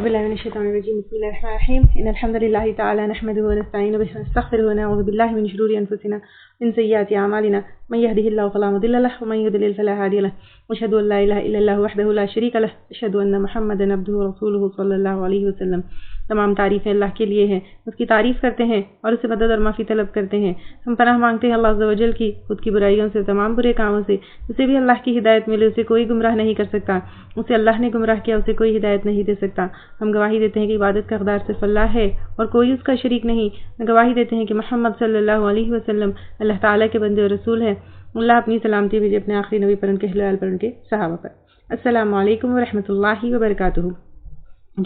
بالله من الشيطان الرجيم بسم الله الرحمن الرحيم إن الحمد لله تعالى نحمده ونستعينه به ونستغفره ونعوذ بالله من شرور أنفسنا من سيئات أعمالنا من يهده الله فلا مضل له ومن يضلل فلا هادي له وأشهد أن لا إله إلا الله وحده لا شريك له أشهد أن محمدا عبده ورسوله صلى الله عليه وسلم. تمام تعریفیں اللہ کے لیے ہیں، اس کی تعریف کرتے ہیں اور اسے مدد اور معافی طلب کرتے ہیں. ہم پناہ مانگتے ہیں اللہ عز و جل کی خود کی برائیوں سے، تمام برے کاموں سے. اسے بھی اللہ کی ہدایت ملے، اسے کوئی گمراہ نہیں کر سکتا. اسے اللہ نے گمراہ کیا، اسے کوئی ہدایت نہیں دے سکتا. ہم گواہی دیتے ہیں کہ عبادت کا حقدار صرف اللہ ہے اور کوئی اس کا شریک نہیں. گواہی دیتے ہیں کہ محمد صلی اللہ علیہ وسلم اللہ تعالیٰ کے بندے اور رسول ہیں. اللہ اپنی سلامتی بھیجے اپنے آخری نبی پر، ان کے اہل ویال پر، ان کے صحابہ پر. السلام علیکم ورحمۃ اللہ وبرکاتہ.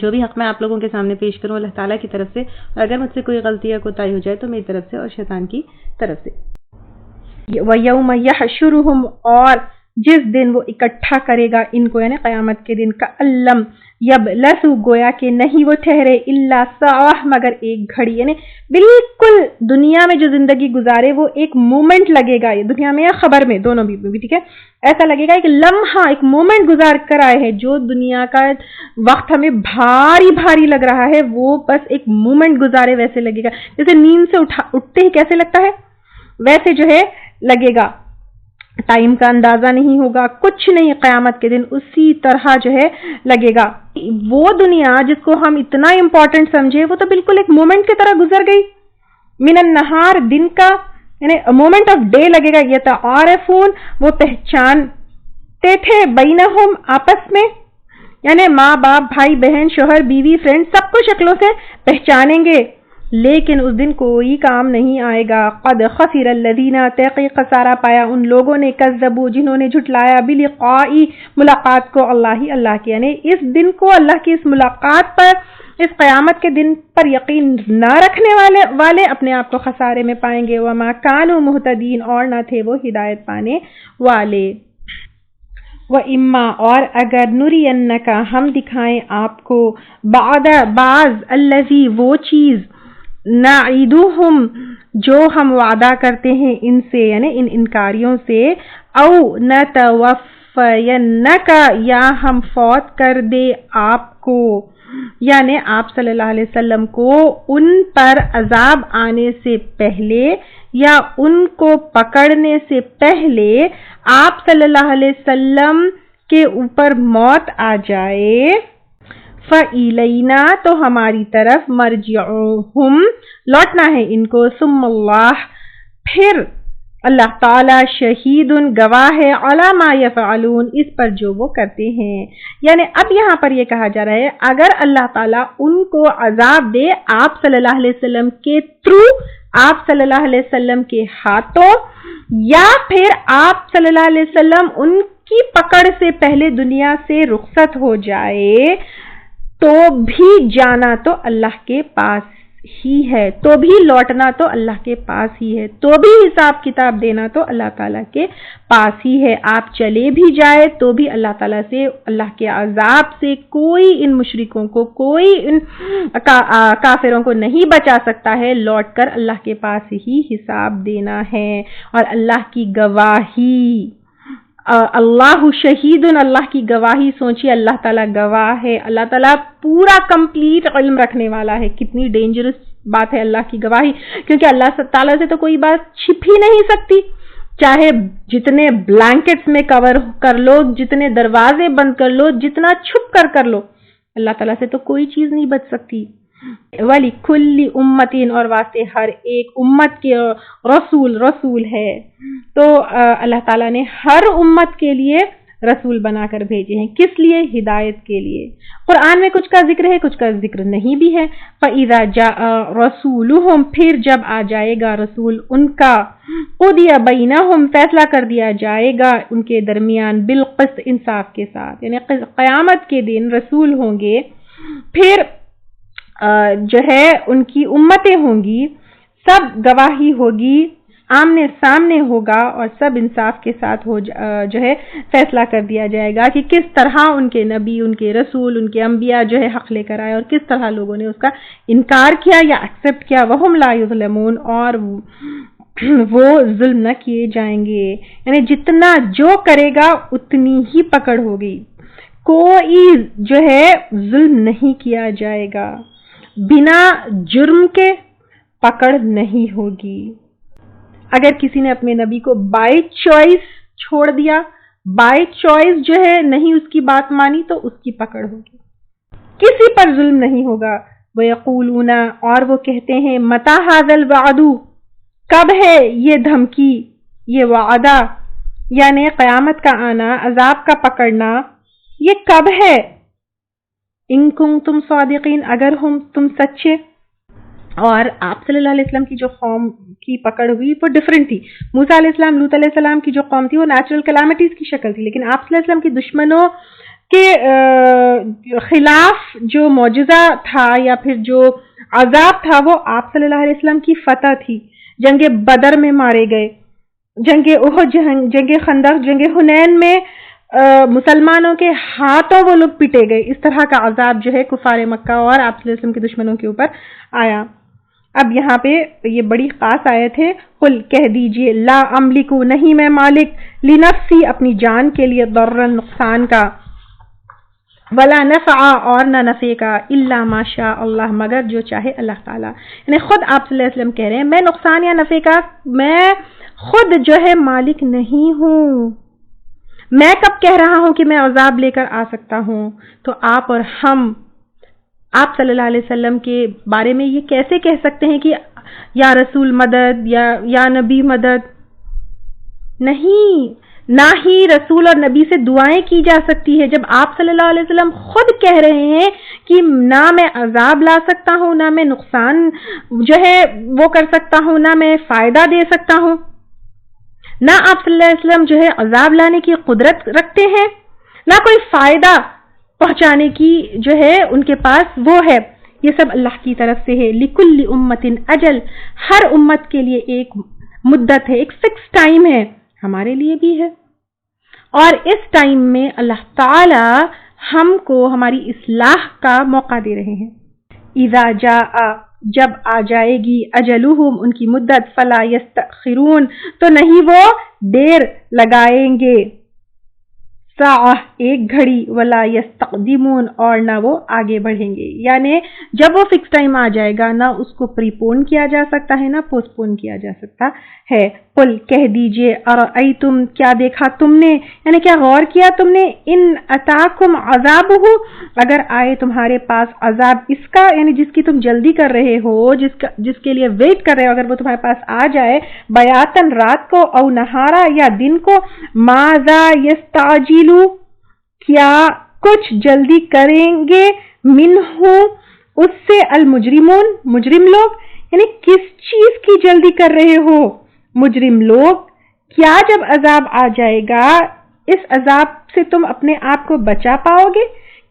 جو بھی حق میں آپ لوگوں کے سامنے پیش کروں اللہ تعالیٰ کی طرف سے، اور اگر مجھ سے کوئی غلطی یا کوتاہی ہو جائے تو میری طرف سے اور شیطان کی طرف سے. وَيَوْمَ يَحْشُرُهُمْ، اور جس دن وہ اکٹھا کرے گا ان کو، یعنی قیامت کے دن، کَأَلَّمْ یبلسوا، گویا کہ نہیں وہ ٹھہرے، الا ساعۃ، مگر ایک گھڑی. یعنی بالکل دنیا میں جو زندگی گزارے وہ ایک مومنٹ لگے گا، دنیا میں یا خبر میں، دونوں بھی، ٹھیک ہے، ایسا لگے گا ایک لمحہ، ایک مومنٹ گزار کر آئے ہیں. جو دنیا کا وقت ہمیں بھاری بھاری لگ رہا ہے وہ بس ایک مومنٹ گزارے ویسے لگے گا. جیسے نیند سے اٹھتے ہی کیسے لگتا ہے ویسے جو ہے لگے گا. ٹائم کا اندازہ نہیں ہوگا، کچھ نہیں. قیامت کے دن اسی طرح جو ہے لگے گا. وہ دنیا جس کو ہم اتنا امپورٹنٹ سمجھے وہ تو بالکل ایک مومنٹ کی طرح گزر گئی. من النہار، دن کا، یعنی مومنٹ آف ڈے لگے گا. یتعارفون، وہ پہچانتے تھے، بینہم، آپس میں، یعنی ماں باپ، بھائی بہن، شوہر بیوی، فرینڈ، سب کو شکلوں سے پہچانیں گے. لیکن اس دن کوئی کام نہیں آئے گا. قد خسر الذین، تحقیق خسارہ پایا ان لوگوں نے، کذبوا، جنہوں نے جھٹلایا، بلقاء، ملاقات کو، اللہ کی، یعنی اس دن کو، اللہ کی اس ملاقات پر، اس قیامت کے دن پر یقین نہ رکھنے والے اپنے آپ کو خسارے میں پائیں گے. وما کانوا مہتدین، اور نہ تھے وہ ہدایت پانے والے. وَإِمَّا، اور اگر نُرِيَنَّكَ، ہم دکھائیں آپ کو، بعض الذی، وہ چیز، نعیدہم، جو ہم وعدہ کرتے ہیں ان سے، یعنی ان انکاریوں سے، او نتوفینک، یا ہم فوت کر دے آپ کو، یعنی آپ صلی اللہ علیہ وسلم کو ان پر عذاب آنے سے پہلے یا ان کو پکڑنے سے پہلے آپ صلی اللہ علیہ وسلم کے اوپر موت آ جائے، فَإِلَيْنَا، تو ہماری طرف، مرجعہم، لوٹنا ہے ان کو، ثم اللہ، پھر اللہ تعالی، شہید، گواہ ہے، علی ما یفعلون، اس پر جو وہ کرتے ہیں. یعنی اب یہاں پر یہ کہا جا رہا ہے اگر اللہ تعالیٰ ان کو عذاب دے آپ صلی اللہ علیہ وسلم کے تھرو، آپ صلی اللہ علیہ وسلم کے ہاتھوں، یا پھر آپ صلی اللہ علیہ وسلم ان کی پکڑ سے پہلے دنیا سے رخصت ہو جائے، تو بھی جانا تو اللہ کے پاس ہی ہے، تو بھی لوٹنا تو اللہ کے پاس ہی ہے، تو بھی حساب کتاب دینا تو اللہ تعالیٰ کے پاس ہی ہے. آپ چلے بھی جائے تو بھی اللہ تعالیٰ سے، اللہ کے عذاب سے کوئی ان مشرکوں کو، کوئی ان کافروں کو نہیں بچا سکتا ہے. لوٹ کر اللہ کے پاس ہی حساب دینا ہے. اور اللہ کی گواہی، اللہ شہید، اللہ کی گواہی، سوچیے اللہ تعالیٰ گواہ ہے، اللہ تعالیٰ پورا کمپلیٹ علم رکھنے والا ہے. کتنی ڈینجرس بات ہے اللہ کی گواہی، کیونکہ اللہ تعالیٰ سے تو کوئی بات چھپ ہی نہیں سکتی. چاہے جتنے بلینکٹس میں کور کر لو، جتنے دروازے بند کر لو، جتنا چھپ کر لو، اللہ تعالیٰ سے تو کوئی چیز نہیں بچ سکتی. وَلِكُلِّ أُمَّةٍ، اور واسطے ہر ایک امت کے رسول ہے. تو اللہ تعالیٰ نے ہر امت کے لیے رسول بنا کر بھیجے ہیں. کس لیے؟ ہدایت کے لیے. قرآن میں کچھ کا ذکر ہے، کچھ کا ذکر نہیں بھی ہے. فَإِذَا جَاءَ رَسُولُهُمْ، پھر جب آ جائے گا رسول ان کا، قُضِيَ بَيْنَهُمْ، فیصلہ کر دیا جائے گا ان کے درمیان، بالقسط، انصاف کے ساتھ. یعنی قیامت کے دن رسول ہوں گے، پھر جو ہے ان کی امتیں ہوں گی، سب گواہی ہوگی، آمنے سامنے ہوگا، اور سب انصاف کے ساتھ جو ہے فیصلہ کر دیا جائے گا کہ کس طرح ان کے نبی، ان کے رسول، ان کے انبیاء جو ہے حق لے کر آئے، اور کس طرح لوگوں نے اس کا انکار کیا یا ایکسپٹ کیا. وَهُمْ لَا يُظْلَمُونَ، اور وہ ظلم نہ کیے جائیں گے. یعنی جتنا جو کرے گا اتنی ہی پکڑ ہوگی. کوئی جو ہے ظلم نہیں کیا جائے گا، بنا جرم کے پکڑ نہیں ہوگی۔ اگر کسی نے اپنے نبی کو بائی چوائس چھوڑ دیا، بائی چوائس جو ہے نہیں اس کی بات مانی، تو اس کی پکڑ ہوگی، کسی پر ظلم نہیں ہوگا۔ وَيَقُولُونَ اور وہ کہتے ہیں مَتَى هَذَا الْوَعْدُ کب ہے یہ دھمکی، یہ وعدہ، یعنی قیامت کا آنا، عذاب کا پکڑنا، یہ کب ہے؟ ان کنتم صادقین اگر تم سچے۔ اور آپ صلی اللہ علیہ وسلم کی جو قوم کی پکڑ ہوئی وہ ڈیفرنٹ تھی۔ موسیٰ علیہ السلام، لوط علیہ السلام کی جو قوم تھی وہ نیچرل کلیمٹیز کی شکل تھی، لیکن آپ صلی اللہ علیہ وسلم کی دشمنوں کے خلاف جو معجزہ تھا یا پھر جو عذاب تھا وہ آپ صلی اللہ علیہ وسلم کی فتح تھی۔ جنگ بدر میں مارے گئے، جنگ احد، جنگ خندق، جنگ حنین میں مسلمانوں کے ہاتھوں وہ لوگ پٹے گئے۔ اس طرح کا عذاب جو ہے کفار مکہ اور آپ صلی اللہ علیہ وسلم کے دشمنوں کے اوپر آیا۔ اب یہاں پہ یہ بڑی خاص آیت ہے، قل کہہ دیجئے لا املک نہیں میں مالک، لنفسی اپنی جان کے لیے، ضرر نقصان کا، ولا نفع اور نہ نفع کا، الا ما شاء اللہ مگر جو چاہے اللہ تعالیٰ۔ یعنی خود آپ صلی اللہ علیہ وسلم کہہ رہے ہیں میں نقصان یا نفع کا میں خود جو ہے مالک نہیں ہوں، میں کب کہہ رہا ہوں کہ میں عذاب لے کر آ سکتا ہوں؟ تو آپ اور ہم آپ صلی اللہ علیہ وسلم کے بارے میں یہ کیسے کہہ سکتے ہیں کہ یا رسول مدد یا نبی مدد؟ نہیں، نہ ہی رسول اور نبی سے دعائیں کی جا سکتی ہے جب آپ صلی اللہ علیہ وسلم خود کہہ رہے ہیں کہ نہ میں عذاب لا سکتا ہوں، نہ میں نقصان جو ہے وہ کر سکتا ہوں، نہ میں فائدہ دے سکتا ہوں، نہ آپ صلی اللہ علیہ وسلم جو ہے عذاب لانے کی قدرت رکھتے ہیں، نہ کوئی فائدہ پہنچانے کی جو ہے ان کے پاس وہ ہے۔ یہ سب اللہ کی طرف سے ہے۔ لِكُلِّ أُمَّةٍ أَجَلٌ ہر امت کے لیے ایک مدت ہے، ایک فکس ٹائم ہے، ہمارے لیے بھی ہے۔ اور اس ٹائم میں اللہ تعالی ہم کو ہماری اصلاح کا موقع دے رہے ہیں۔ اذا جاء جب آ جائے گی اجلہم ان کی مدت، فلا یستأخرون تو نہیں وہ دیر لگائیں گے، ساعہ ایک گھڑی، ولا یستقدمون اور نہ وہ آگے بڑھیں گے۔ یعنی جب وہ فکس ٹائم آ جائے گا نہ اس کو پری پون کیا جا سکتا ہے نہ پوسٹ پون کیا جا سکتا ہے۔ قل کہہ دیجئے ارأیتم کیا دیکھا تم نے، یعنی کیا غور کیا تم نے، ان اتاکم عذابہ اگر آئے تمہارے پاس عذاب اس کا، یعنی جس کی تم جلدی کر رہے ہو، جس کے لیے ویٹ کر رہے ہو، اگر وہ تمہارے پاس آ جائے بیاتن رات کو، او نہارا یا دن کو، ماذا یستعجلو کیا کچھ جلدی کریں گے، منہ اس سے، المجرمون مجرم لوگ، یعنی کس چیز کی جلدی کر رہے ہو مجرم لوگ؟ کیا جب عذاب آ جائے گا اس عذاب سے تم اپنے آپ کو بچا پاؤ گے؟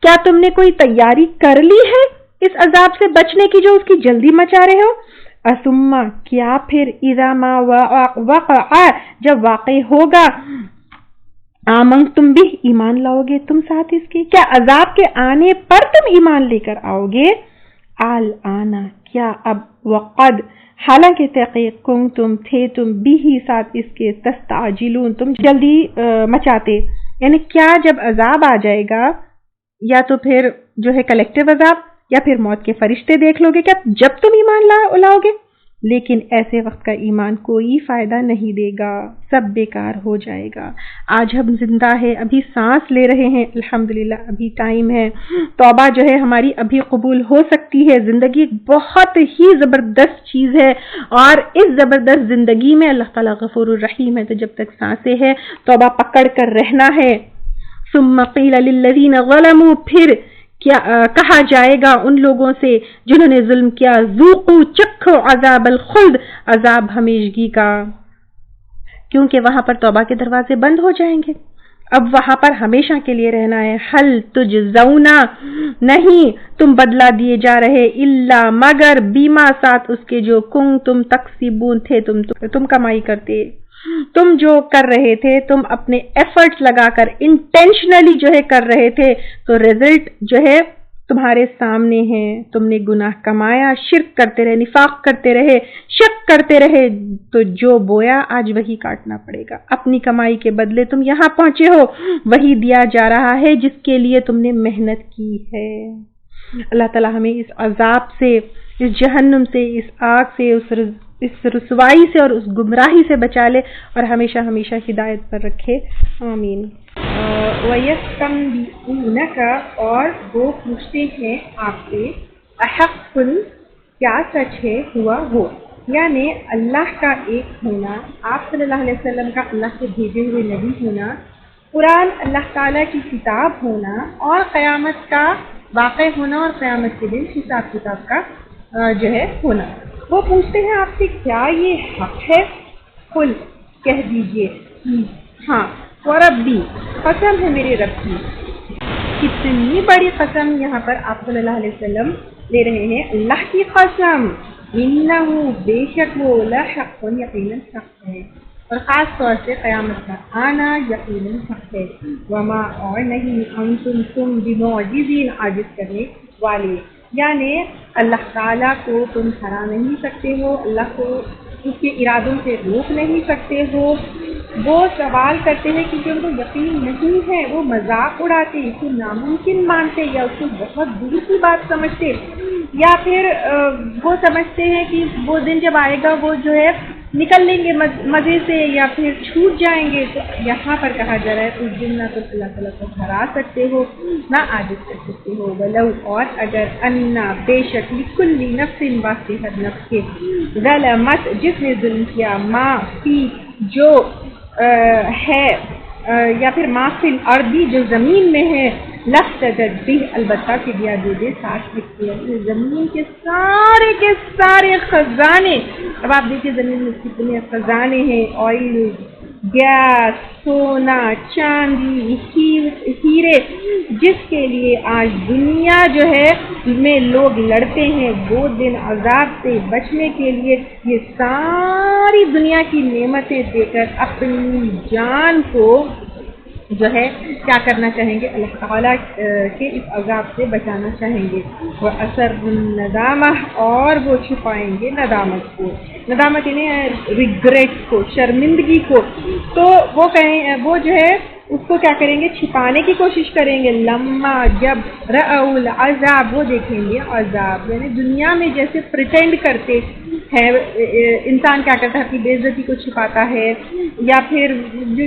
کیا تم نے کوئی تیاری کر لی ہے اس عذاب سے بچنے کی جو اس کی جلدی مچا رہے ہو؟ ثم کیا پھر اذا ما وقع جب واقع ہوگا، آمنتم بھی ایمان لاؤ گے تم ساتھ اس کے؟ کیا عذاب کے آنے پر تم ایمان لے کر آؤ گے؟ آنا کیا اب، وقد حالانکہ تحقیق کنتم تھے تم بھی ساتھ اس کے، تستعجلون تم جلدی مچاتے، یعنی کیا جب عذاب آ جائے گا یا تو پھر جو ہے کلیکٹیو عذاب یا پھر موت کے فرشتے دیکھ لو گے، کیا جب تم ایمان لاؤ گے؟ لیکن ایسے وقت کا ایمان کوئی فائدہ نہیں دے گا، سب بیکار ہو جائے گا۔ آج ہم زندہ ہے، ابھی سانس لے رہے ہیں، الحمدللہ ابھی ٹائم ہے، توبہ جو ہے ہماری ابھی قبول ہو سکتی ہے۔ زندگی بہت ہی زبردست چیز ہے اور اس زبردست زندگی میں اللہ تعالیٰ غفور الرحیم ہے، تو جب تک سانسیں ہے توبہ پکڑ کر رہنا ہے۔ ثم قیل للذین ظلموا پھر کیا کہا جائے گا ان لوگوں سے جنہوں نے ظلم کیا، ذوقوا چکھو عذاب الخلد عذاب ہمیشگی کا، کیونکہ وہاں پر توبہ کے دروازے بند ہو جائیں گے، اب وہاں پر ہمیشہ کے لیے رہنا ہے۔ حل تجزونا نہیں تم بدلہ دیے جا رہے، الا مگر بیما ساتھ اس کے جو تم تکسبون تھے تم کمائی کرتے، تم جو کر رہے تھے، تم اپنے ایفرٹس لگا کر انٹینشنلی جو ہے کر رہے تھے، تو ریزلٹ جو ہے تمہارے سامنے ہیں، تم نے گناہ کمایا، شرک کرتے رہے، نفاق کرتے رہے، شک کرتے رہے، تو جو بویا آج وہی کاٹنا پڑے گا۔ اپنی کمائی کے بدلے تم یہاں پہنچے ہو، وہی دیا جا رہا ہے جس کے لیے تم نے محنت کی ہے۔ اللہ تعالیٰ ہمیں اس عذاب سے، اس جہنم سے، اس آگ سے، اس رسوائی سے اور اس گمراہی سے بچا لے اور ہمیشہ ہمیشہ ہدایت پر رکھے، آمین۔ وَيَسْتَنْبِئُونَكَ، اور وہ پوچھتے ہیں آپ سے، احق، کیا سچ ہے ہوا وہ، یعنی اللہ کا ایک ہونا، آپ صلی اللہ علیہ وسلم کا اللہ کے بھیجے ہوئے نبی ہونا، قرآن اللہ تعالیٰ کی کتاب ہونا، اور قیامت کا واقع ہونا، اور قیامت کے دن حساب کتاب کا جو ہے ہونا۔ وہ پوچھتے ہیں آپ سے کیا یہ حق ہے؟ قل، کہہ دیجئے ہاں، وربی، قسم ہے میرے رب کی۔ کتنی بڑی قسم یہاں پر آپ صلی اللہ علیہ وسلم لے رہے ہیں، اللہ کی قسم، انہو، بے شک وہ، لحق، یقیناً حق ہے، اور خاص طور سے قیامت کا آنا یقیناً حق ہے۔ وما، اور نہیں، انتم، تم، بمعجزین، عاجز کرنے والے، یعنی اللہ تعالیٰ کو تم ہرا نہیں سکتے ہو، اللہ کو اس کے ارادوں سے روک نہیں سکتے ہو۔ وہ سوال کرتے ہیں کیونکہ ان کو یقین نہیں ہے، وہ مذاق اڑاتے، اس کو ناممکن مانتے، یا اس کو بہت دور کی بات سمجھتے، یا پھر وہ سمجھتے ہیں کہ وہ دن جب آئے گا وہ جو ہے نکل لیں گے مزے سے، یا پھر چھوٹ جائیں گے۔ تو یہاں پر کہا جا رہا ہے اس دن نہ تم اللہ تعالیٰ کو ہرا سکتے ہو، نہ عاجز کر سکتے ہو۔ ولو، اور اگر، انا، بے شک، لکل نفس، واسطے ہر نفس کے، ظلمت، جس نے ظلم کیا، ما فی، جو ہے، یا پھر ما فی الارض، جو زمین میں ہے، لفتدت بہ، البتہ کہ دیا دے ساتھ لکھتے ہیں زمین کے سارے خزانے۔ اب آپ دیکھیں زمین میں کتنے خزانے ہیں، آئل، گیس، سونا، چاندی، ہیرے، جس کے لیے آج دنیا جو ہے میں لوگ لڑتے ہیں، وہ دن عذاب سے بچنے کے لیے یہ ساری دنیا کی نعمتیں دے کر اپنی جان کو جو ہے کیا کرنا چاہیں گے، اللہ تعالیٰ کے اس عذاب سے بچانا چاہیں گے۔ وہ اثر الندامہ، اور وہ چھپائیں گے ندامت کو، ندامت یعنی ریگریٹ کو، شرمندگی کو، تو وہ کہیں، وہ جو ہے اس کو کیا کریں گے، چھپانے کی کوشش کریں گے۔ لما، جب، رأوا العذاب، وہ دیکھیں گے عذاب، یعنی دنیا میں جیسے پریٹینڈ کرتے ہے، انسان کیا کرتا ہے، اپنی بے عزتی کو چھپاتا ہے، یا پھر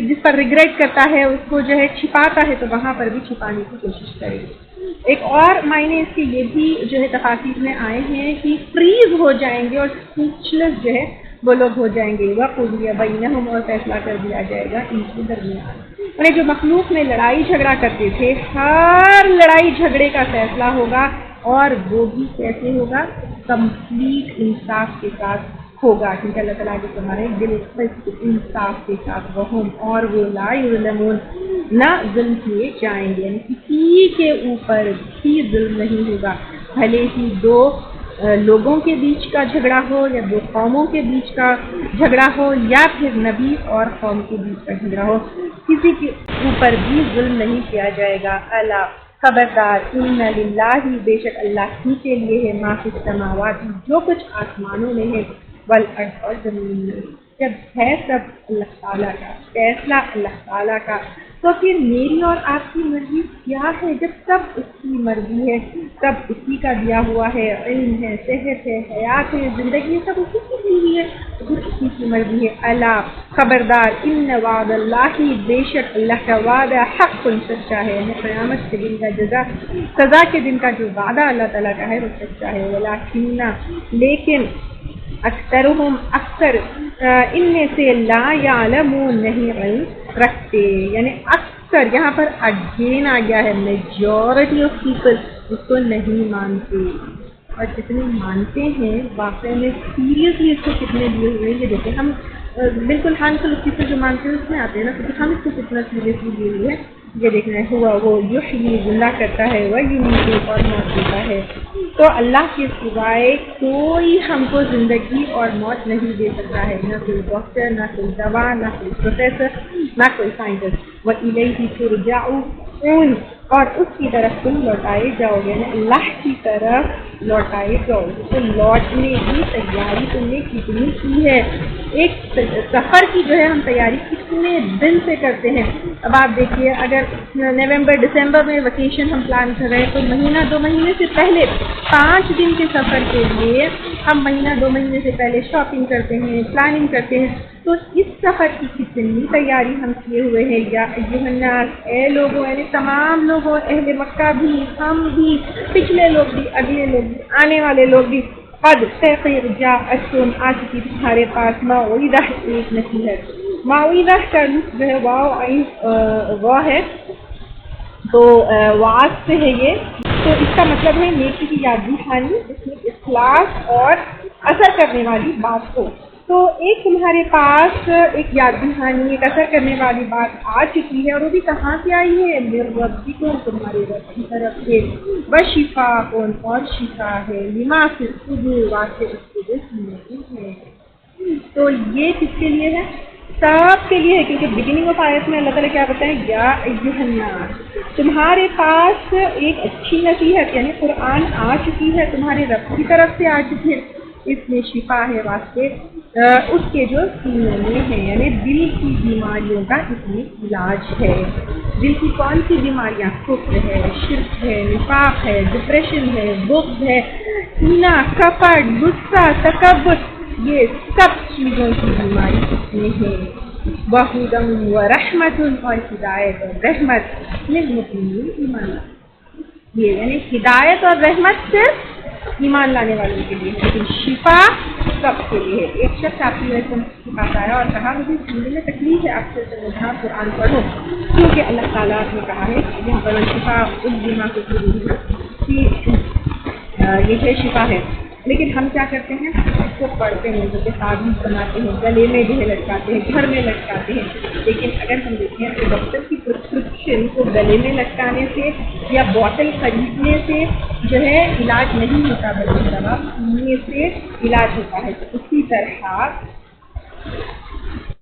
جس پر ریگریٹ کرتا ہے اس کو جو ہے چھپاتا ہے، تو وہاں پر بھی چھپانے کی کوشش کرے گی۔ ایک اور معنی اس کے یہ بھی جو ہے تفاسیر میں آئے ہیں کہ فریز ہو جائیں گے اور اسپیچلیس جو ہے وہ لوگ ہو جائیں گے۔ وَقُضِیَ بَیْنَهُمْ، اور فیصلہ کر دیا جائے گا ان کے درمیان۔ جو مخلوق میں لڑائی جھگڑا کرتے تھے، ہر لڑائی جھگڑے کا فیصلہ ہوگا، اور وہ بھی کیسے ہوگا، کمپلیٹ انصاف کے ساتھ ہوگا، کیونکہ اللہ تعالیٰ کے تمہارے بالقسط، انصاف کے ساتھ، وہم، اور وہ لا یظلمون، نہ ظلم کیے جائیں گے، یعنی کسی کے اوپر بھی ظلم نہیں ہوگا، بھلے ہی دو لوگوں کے بیچ کا جھگڑا ہو، یا دو قوموں کے بیچ کا جھگڑا ہو، یا پھر نبی اور قوم کے بیچ کا جھگڑا ہو، کسی کے اوپر بھی ظلم نہیں کیا جائے گا۔ اللہ، خبردار، ان للہ، بے شک اللہ ہی کے لیے ہے، ما فی السماوات، جو کچھ آسمانوں میں ہے، والارض، اور زمین میں، جب ہے سب اللہ تعالیٰ کا، فیصلہ اللہ تعالیٰ کا، تو پھر میری اور آپ کی مرضی کیا ہے؟ جب سب اس کی مرضی ہے، سب اسی کا دیا ہوا ہے، علم ہے، صحت ہے، حیات ہے، زندگی، سب اسی کی دی ہوئی ہے، تو پھر اسی کی مرضی ہے۔ اللہ، خبردار، ان وعد اللہ، بے شک اللہ کا وعدہ حق، سچا ہے، قیامت کے دن کا جزا، سزا کے دن کا جو وعدہ اللہ تعالیٰ کا ہے وہ سچا ہے۔ ولکن، لیکن، اکثرہم، اکثر ان میں سے، لا یعلمون، نہیں علم رکھتے، یعنی اکثر یہاں پر اگین آ گیا ہے، میجورٹی آف پیپل اس کو نہیں مانتے، اور جتنے مانتے ہیں واقعی میں سیریسلی اس کو کتنے لیے ہوئے ہیں، یہ دیکھیں ہم بالکل ہینڈفل اس چیز سے جو مانتے ہیں اس میں آتے ہیں نا، کیونکہ ہم اس کو کتنا سیریسلی لیے ہوئے ہیں، یہ دیکھنا ہے۔ ہوا وہ یحیی، زندہ کرتا ہے، وہ یمیت، اور موت دیتا ہے، تو اللہ کے سوائے کوئی ہم کو زندگی اور موت نہیں دے سکتا ہے، نہ کوئی ڈاکٹر، نہ کوئی دوا، نہ کوئی پروفیسر، نہ کوئی سائنٹسٹ۔ وَإِلَيْهِ تُرْجَعُونَ، اور اس کی طرف تم لوٹائے جاؤ گے، اللہ کی طرف لوٹائے جاؤ گے۔ تو لوٹنے کی تیاری تم نے کتنی کی ہے؟ ایک سفر کی جو ہے ہم تیاری کتنے دن سے کرتے ہیں۔ اب آپ دیکھیے، اگر نومبر دسمبر میں ویکیشن ہم پلان کر رہے ہیں تو مہینہ 2 مہینے سے پہلے 5 دن کے سفر کے لیے ہم مہینہ 2 مہینے سے پہلے شاپنگ کرتے ہیں، پلاننگ کرتے ہیں۔ تو اس سفر کی کتنی تیاری ہم کیے ہوئے ہیں۔ یا ایھا الناس، اے لوگوں، یعنی تمام لوگوں، اہل مکہ بھی، ہم بھی، پچھلے لوگ بھی، اگلے لوگ بھی، آنے والے لوگ بھی، قد تحقیق جاءتکم، آ چکی تمہارے پاس موعظہ، ایک نصیحت۔ موعظہ کا لفظ جو ہے واو ہے، تو واز سے ہے یہ، تو اس کا مطلب ہے نیکی کی یاد دہانی جس میں اخلاص اور اثر کرنے والی بات ہو۔ تو ایک تمہارے پاس ایک یاد دہانی، ایک اثر کرنے والی بات آ چکی ہے، اور وہ بھی کہاں سے آئی ہے؟ من ربکم، تمہارے رب کی طرف سے، وشفاء، اور شفا ہے، لما فی الصدور، واسطے اس کے جو سینے میں ہے۔ تو یہ کس کے لیے ہے؟ سب کے لیے ہے، کیونکہ بگننگ آف آیت میں اللہ تعالیٰ کیا بتائیں؟ یا ایھا الناس، تمہارے پاس ایک اچھی نصیحت یعنی قرآن آ چکی ہے، تمہارے رب کی طرف سے آ چکی ہے، اس میں شفا ہے، واسطے اس کے جو سینوں میں ہے، یعنی دل کی بیماریوں کا اس میں علاج ہے۔ دل کی کون سی بیماریاں؟ کفر ہے، شرک ہے، نفاق ہے، ڈپریشن ہے، بغض ہے، کینہ، کپٹ، غصہ، تکبر، یہ سب چیزوں کی بیماری اس میں ہے۔ وَہُدًى وَرَحْمَةٌ، اور ہدایت اور رحمت للمؤمنین، ایمان لانے، یہ یعنی ہدایت اور رحمت صرف ایمان لانے والوں کے لیے، لیکن شفا سب کے لیے ہے۔ ایک شخص آپ کی وجہ سے پاس آیا اور کہا مجھے سننے میں تکلیف ہے، آپ سے سمجھا قرآن پڑھو، کیونکہ اللہ تعالیٰ نے کہا ہے یہاں پر شفا اس بیمار کو کہ یہ ہے شفا ہے، لیکن ہم کیا کرتے ہیں؟ اس کو پڑھتے ہیں، جیسے تعویذ بناتے ہیں، گلے میں جو ہے لٹکاتے ہیں، گھر میں لٹکاتے ہیں، لیکن اگر ہم دیکھیں کہ ڈاکٹر کی پرسکرپشن کو گلے میں لٹکانے سے یا بوتل خریدنے سے جو ہے علاج نہیں ہوتا، بلکہ دوا پینے سے علاج ہوتا ہے۔ تو اسی طرح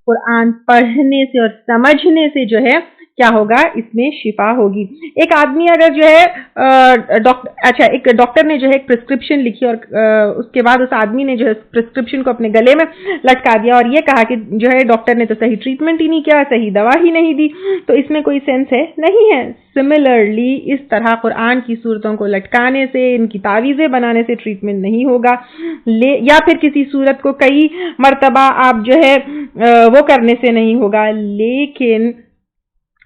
قرآن پڑھنے سے اور سمجھنے سے جو ہے کیا ہوگا؟ اس میں شفا ہوگی۔ ایک آدمی اگر جو ہے ایک ڈاکٹر نے جو ہے ایک پرسکرپشن لکھی اور اس کے بعد اس آدمی نے جو ہے پرسکرپشن کو اپنے گلے میں لٹکا دیا اور یہ کہا کہ جو ہے ڈاکٹر نے تو صحیح ٹریٹمنٹ ہی نہیں کیا، صحیح دوا ہی نہیں دی، تو اس میں کوئی سینس ہے؟ نہیں ہے۔ سملرلی اس طرح قرآن کی صورتوں کو لٹکانے سے، ان کی تعویذیں بنانے سے ٹریٹمنٹ نہیں ہوگا، یا پھر کسی صورت کو کئی مرتبہ آپ جو ہے وہ کرنے سے نہیں ہوگا، لیکن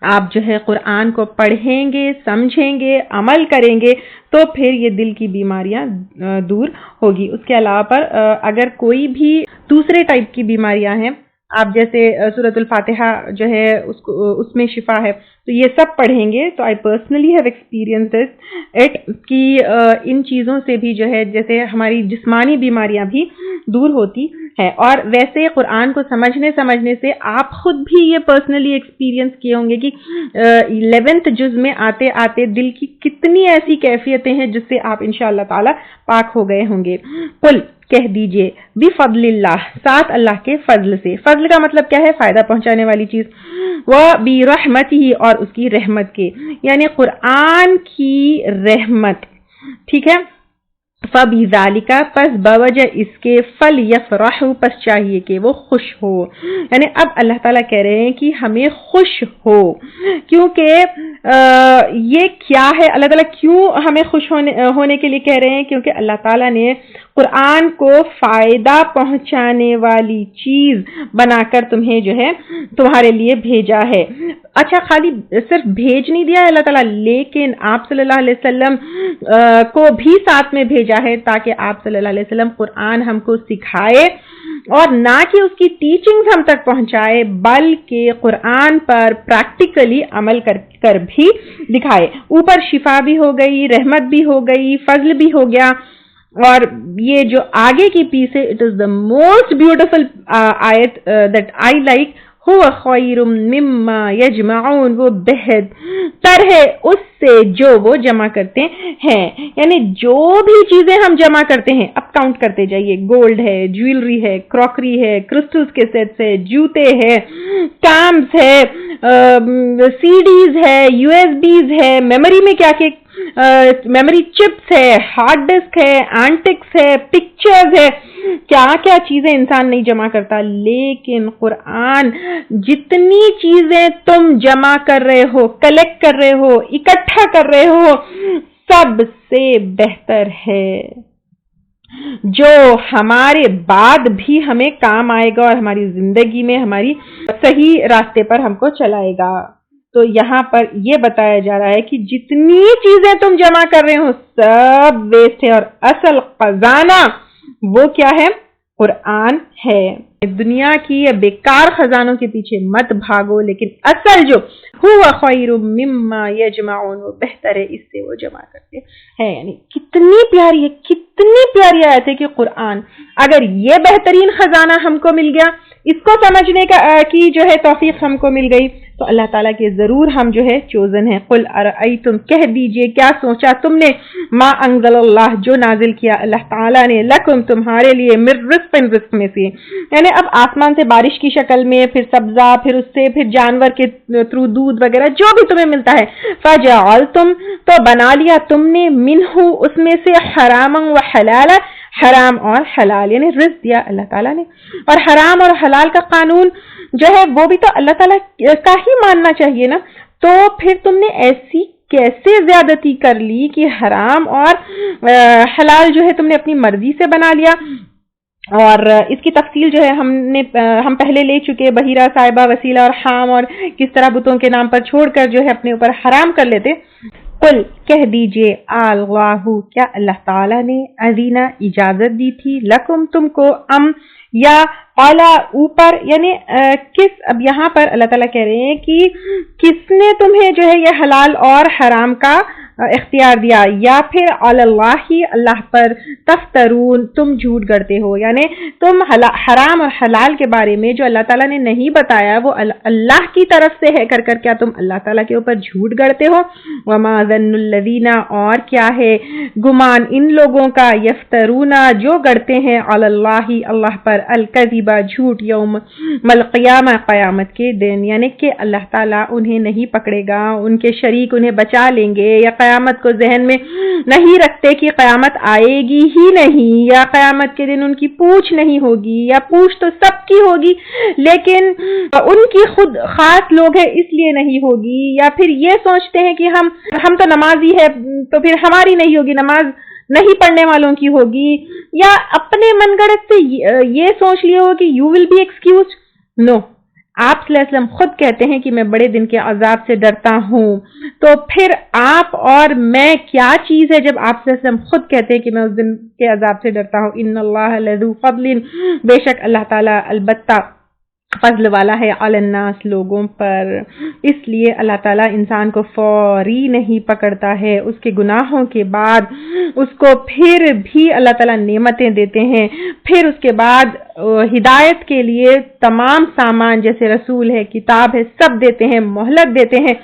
آپ جو ہے قرآن کو پڑھیں گے، سمجھیں گے، عمل کریں گے تو پھر یہ دل کی بیماریاں دور ہوگی۔ اس کے علاوہ پر اگر کوئی بھی دوسرے ٹائپ کی بیماریاں ہیں، آپ جیسے سورۃ الفاتحہ جو ہے اس میں شفا ہے، تو یہ سب پڑھیں گے تو I personally have experienced it کہ ان چیزوں سے بھی جو ہے جیسے ہماری جسمانی بیماریاں بھی دور ہوتی ہے۔ اور ویسے قرآن کو سمجھنے سے آپ خود بھی یہ پرسنلی ایکسپیرینس کیے ہوں گے کہ 11th جز میں آتے آتے دل کی کتنی ایسی کیفیتیں ہیں جس سے آپ انشاءاللہ تعالی پاک ہو گئے ہوں گے۔ قل، کہہ دیجئے، بفضل اللہ، ساتھ اللہ کے فضل سے۔ فضل کا مطلب کیا ہے؟ فائدہ پہنچانے والی چیز۔ وَبِرَحْمَتِهِ، اور اس کی رحمت کے، یعنی قرآن کی رحمت، ٹھیک ہے۔ فَبِذَالِكَ، پس بوجہ اس کے، فَلْيَفْرَحُوا، پس چاہیے کہ وہ خوش ہو، یعنی اب اللہ تعالیٰ کہہ رہے ہیں کہ ہمیں خوش ہو، کیونکہ یہ کیا ہے؟ اللہ تعالیٰ کیوں ہمیں خوش ہونے کے لیے کہہ رہے ہیں؟ کیونکہ اللہ تعالیٰ نے قرآن کو فائدہ پہنچانے والی چیز بنا کر تمہیں جو ہے تمہارے لیے بھیجا ہے۔ اچھا، خالی صرف بھیج نہیں دیا ہے اللہ تعالیٰ، لیکن آپ صلی اللہ علیہ وسلم کو بھی ساتھ میں بھیجا ہے تاکہ آپ صلی اللہ علیہ وسلم قرآن ہم کو سکھائے، اور نہ کہ اس کی ٹیچنگز ہم تک پہنچائے بلکہ قرآن پر پریکٹیکلی عمل کر بھی دکھائے۔ اوپر شفا بھی ہو گئی، رحمت بھی ہو گئی، فضل بھی ہو گیا، اور یہ جو آگے کی پیس ہے، it is the most beautiful آیت دیٹ آئی لائک، هو خیر مما یجمعون، وہ بہتر ہے اس سے جو وہ جمع کرتے ہیں، یعنی جو بھی چیزیں ہم جمع کرتے ہیں اب کاؤنٹ کرتے جائیے، گولڈ ہے، جویلری ہے، کراکری ہے، کرسٹلز کے سیٹس ہے، جوتے ہے، کامز ہے، CDs ہے, USBs ہے, میموری میں کیا کہ میموری چپس ہے, ہارڈ ڈسک ہے, اینٹکس ہے, پکچرز ہے, کیا کیا چیزیں انسان نہیں جمع کرتا. لیکن قرآن جتنی چیزیں تم جمع کر رہے ہو, کلیکٹ کر رہے ہو, اکٹھا کر رہے ہو, سب سے بہتر ہے, جو ہمارے بعد بھی ہمیں کام آئے گا اور ہماری زندگی میں ہماری صحیح راستے پر ہم کو چلائے گا. تو یہاں پر یہ بتایا جا رہا ہے کہ جتنی چیزیں تم جمع کر رہے ہو سب ویسٹ ہے, اور اصل خزانہ وہ کیا ہے؟ قرآن ہے. دنیا کی بیکار خزانوں کے پیچھے مت بھاگو, لیکن اصل جو ہوا خیر مما یجمعون, وہ بہتر ہے اس سے وہ جمع کرتے ہیں. یعنی کتنی پیاری ہے, کتنی پیاری آیت ہے کہ قرآن, اگر یہ بہترین خزانہ ہم کو مل گیا, اس کو سمجھنے کی جو ہے توفیق ہم کو مل گئی, تو اللہ تعالیٰ کے ضرور ہم جو ہے چوزن ہیں. قل ارأیتم, کہہ دیجئے کیا سوچا تم نے, ما انزل اللہ, جو نازل کیا اللہ تعالیٰ نے, لکم, تمہارے لیے, من رزق, رزق میں سے, یعنی اب آسمان سے بارش کی شکل میں, پھر سبزہ, پھر اس سے پھر جانور کے تھرو دودھ وغیرہ جو بھی تمہیں ملتا ہے, فجعلتم, تو بنا لیا تم نے, منہ, اس میں سے, حراما و حلالا, حرام اور حلال, یعنی رزق دیا اللہ تعالیٰ نے. اور حرام اور حلال کا قانون جو ہے وہ بھی تو اللہ تعالیٰ کا ہی ماننا چاہیے نا. تو پھر تم نے ایسی کیسے زیادتی کر لی کہ حرام اور حلال جو ہے تم نے اپنی مرضی سے بنا لیا. اور اس کی تفصیل جو ہے ہم پہلے لے چکے, بحیرہ, صاحبہ, وسیلہ اور حام, اور کس طرح بتوں کے نام پر چھوڑ کر جو ہے اپنے اوپر حرام کر لیتے. قل, کہہ دیجئے, اللہ, کیا اللہ تعالیٰ نے, اذین, اجازت دی تھی, لکم, تم کو, یا اعلیٰ, اوپر, یعنی کس, اب یہاں پر اللہ تعالیٰ کہہ رہے ہیں کہ کس نے تمہیں جو ہے یہ حلال اور حرام کا اختیار دیا, یا پھر اللہ, اللہ پر, تفترون, تم جھوٹ گڑتے ہو, یعنی تم حرام اور حلال کے بارے میں جو اللہ تعالیٰ نے نہیں بتایا وہ اللہ کی طرف سے ہے کر کیا تم اللہ تعالیٰ کے اوپر جھوٹ گڑتے ہو. وما ظن الذین, اور کیا ہے گمان ان لوگوں کا, یفترون, جو گڑتے ہیں, علی اللہ, اللہ پر, الکذبا, جھوٹ, یوم القیامہ, قیامت کے دن, یعنی کہ اللہ تعالیٰ انہیں نہیں پکڑے گا, ان کے شریک انہیں بچا لیں گے, یا قیامت کو ذہن میں نہیں رکھتے کہ قیامت آئے گی ہی نہیں, یا قیامت کے دن ان کی پوچھ نہیں ہوگی, یا پوچھ تو سب کی ہوگی لیکن ان کی خود خاص لوگ ہیں اس لیے نہیں ہوگی, یا پھر یہ سوچتے ہیں کہ ہم تو نمازی ہے تو پھر ہماری نہیں ہوگی, نماز نہیں پڑھنے والوں کی ہوگی, یا اپنے من گڑت سے یہ سوچ لیا ہو کہ یو ول بی ایکسکیوزڈ. نو, آپ صلی اللہ علیہ وسلم خود کہتے ہیں کہ میں بڑے دن کے عذاب سے ڈرتا ہوں, تو پھر آپ اور میں کیا چیز ہے جب آپ صلی اللہ علیہ وسلم خود کہتے ہیں کہ میں اس دن کے عذاب سے ڈرتا ہوں. ان اللہ لذو فضل, بے شک اللہ تعالیٰ البتہ فضل والا ہے, علی الناس, لوگوں پر, اس لیے اللہ تعالیٰ انسان کو فوری نہیں پکڑتا ہے, اس کے گناہوں کے بعد اس کو پھر بھی اللہ تعالیٰ نعمتیں دیتے ہیں, پھر اس کے بعد ہدایت کے لیے تمام سامان جیسے رسول ہے, کتاب ہے, سب دیتے ہیں, مہلت دیتے ہیں,